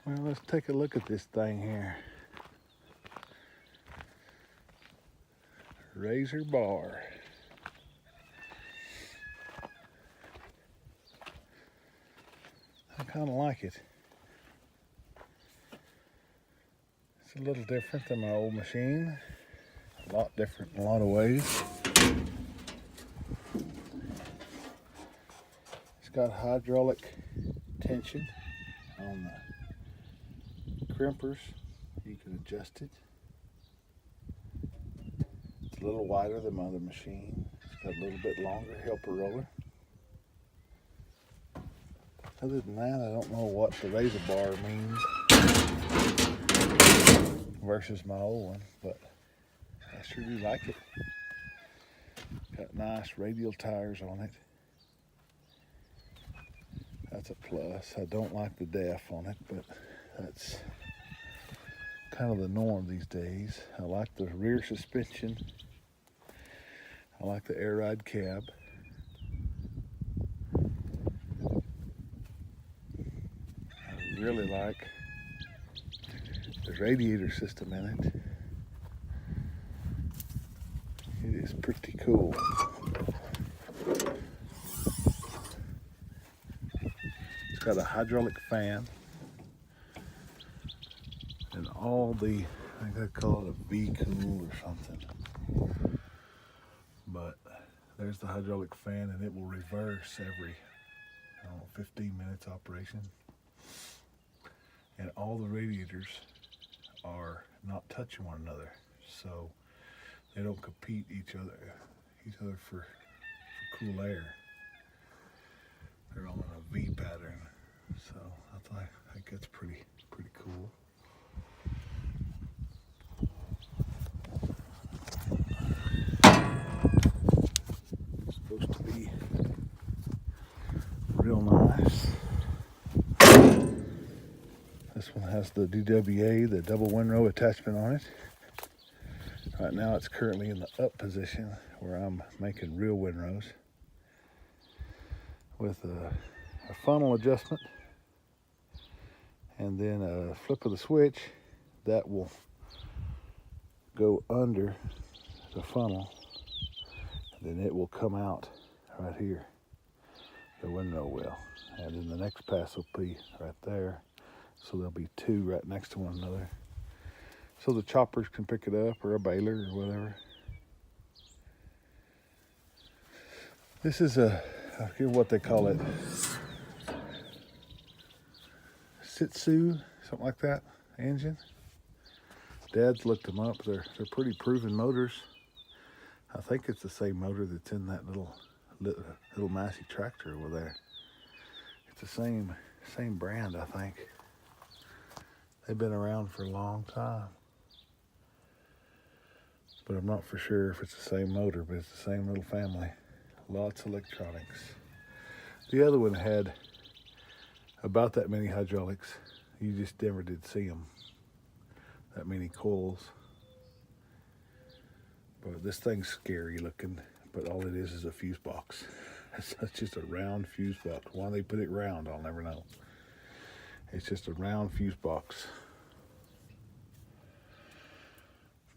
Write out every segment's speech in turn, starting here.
Well, let's take a look at this thing here. Razor bar. I kind of like it. It's a little different than my old machine. A lot different in a lot of ways. It's got hydraulic tension on the crimpers. You can adjust it. It's a little wider than my other machine. It's got a little bit longer helper roller. Other than that, I don't know what the razor bar means versus my old one, but I sure do like it. Got nice radial tires on it. That's a plus. I don't like the DEF on it, but that's kind of the norm these days. I like the rear suspension. I like the air ride cab. I really like the radiator system in it. It is pretty cool. It's got a hydraulic fan and all the, I think they call it a V-cool or something. But there's the hydraulic fan, and it will reverse every 15 minutes operation. And all the radiators are not touching one another, so they don't compete each other for cool air. They're all in a V pattern, so I think that's pretty cool. It's supposed to be real nice. This one has the DWA, the double windrow attachment on it. Right now it's currently in the up position where I'm making real windrows with a funnel adjustment, and then a flip of the switch that will go under the funnel, and then it will come out right here, the windrow will, and then the next pass will be right there, so there'll be two right next to one another, so the choppers can pick it up, or a baler or whatever. This is I forget what they call it, Sitsu, something like that, engine. Dad's looked them up. They're pretty proven motors. I think it's the same motor that's in that little Massey tractor over there. It's the same brand, I think. They've been around for a long time, but I'm not for sure if it's the same motor, but it's the same little family. Lots of electronics. The other one had about that many hydraulics. You just never did see them. That many coils. But this thing's scary looking, but all it is a fuse box. It's just a round fuse box. Why they put it round, I'll never know. It's just a round fuse box.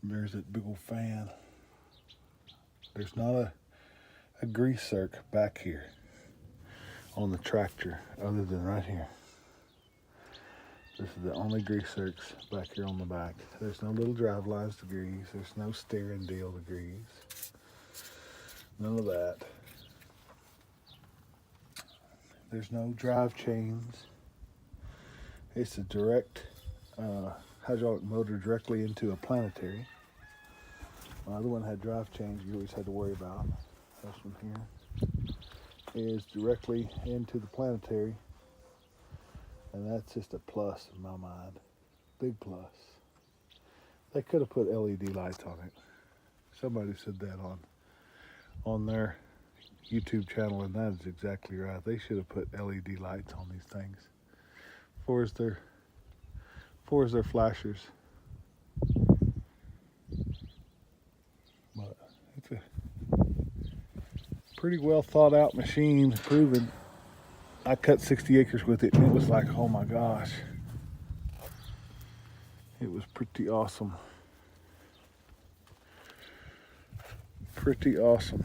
There's that big old fan. There's not a grease zerk back here on the tractor other than right here. This is the only grease zerks back here on the back. There's no little drive lines to grease. There's no steering deal to grease. None of that. There's no drive chains. It's a direct hydraulic motor directly into a planetary. My other one had drive chains you always had to worry about. This one here is directly into the planetary, and that's just a plus in my mind. Big plus. They could have put LED lights on it. Somebody said that on their YouTube channel, and that is exactly right. They should have put LED lights on these things. For as their flashers. But it's a pretty well thought out machine, proven. I cut 60 acres with it, and it was like, oh my gosh, It was pretty awesome. Pretty awesome.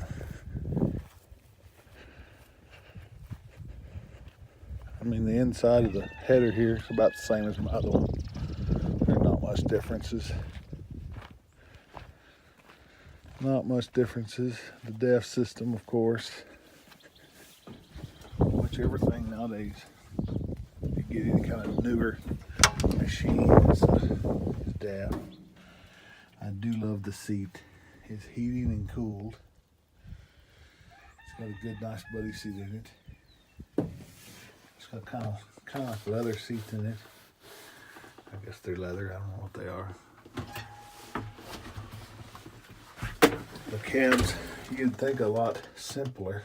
I mean, the inside of the header here is about the same as my other one. There's not much differences. Not much differences. The DEF system, of course, which everything nowadays, you get any kind of newer machine, it's DEF. I do love the seat. It's heating and cooled. It's got a good, nice buddy seat in it. It's got kind of like leather seats in it. I guess they're leather. I don't know what they are. The cams, you'd think a lot simpler,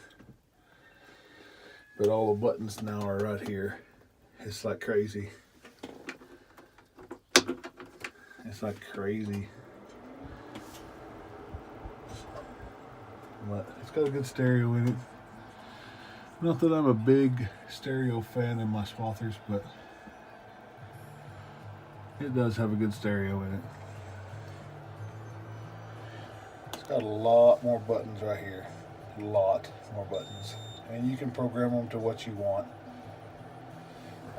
but all the buttons now are right here. It's like crazy. It's like crazy. But it's got a good stereo in it. Not that I'm a big stereo fan in my swathers, but it does have a good stereo in it. It's got a lot more buttons right here. A lot more buttons. And you can program them to what you want.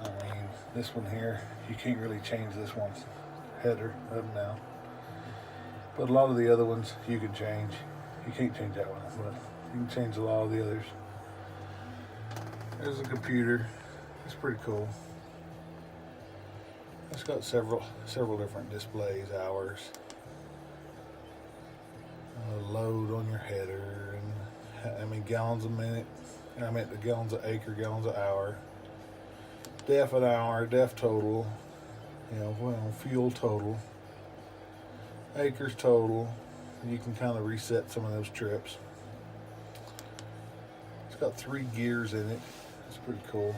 I mean, this one here, you can't really change this one's header up now. But a lot of the other ones you can change. You can't change that one, but you can change a lot of the others. There's a computer. It's pretty cool. It's got several different displays, hours, load on your header, and I mean gallons a minute. I meant the gallons an acre, gallons an hour. DEF an hour, DEF total. You know, well, fuel total, acres total. And you can kind of reset some of those trips. It's got 3 gears in it. It's pretty cool.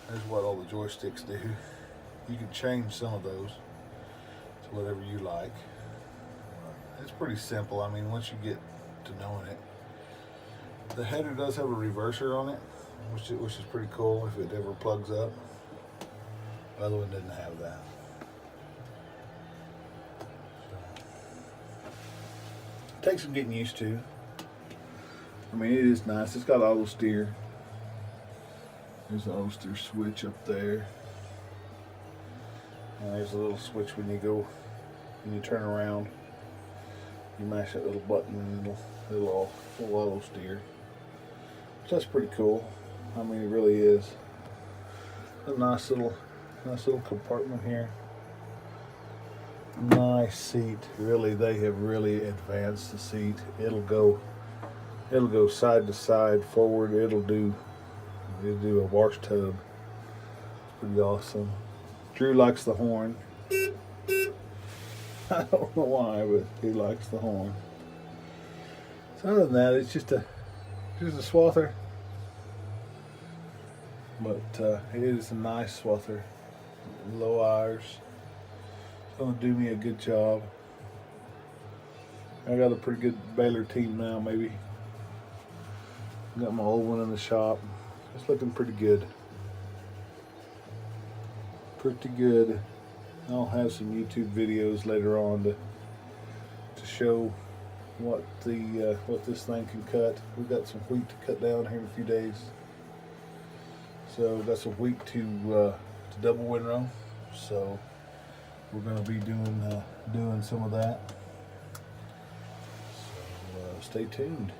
There's what all the joysticks do. You can change some of those to whatever you like. It's pretty simple. I mean, once you get to knowing it. The header does have a reverser on it, which is pretty cool if it ever plugs up. The other one didn't have that. Takes some getting used to. I mean, it is nice. It's got auto steer. There's the auto steer switch up there. And there's a little switch when you turn around. You mash that little button and it'll auto steer. So that's pretty cool. I mean, it really is. A nice little compartment here. Nice seat. Really, they have really advanced the seat. It'll go side to side, forward. It'll do a wash tub. It's pretty awesome. Drew likes the horn. I don't know why, but he likes the horn. So other than that, it's just a swather. But it is a nice swather. Low hours. It's gonna do me a good job. I got a pretty good baler team now, maybe. Got my old one in the shop. It's looking pretty good. Pretty good. I'll have some YouTube videos later on to show what this thing can cut. We've got some wheat to cut down here in a few days. So got some wheat to double windrow. So we're going to be doing some of that. So stay tuned.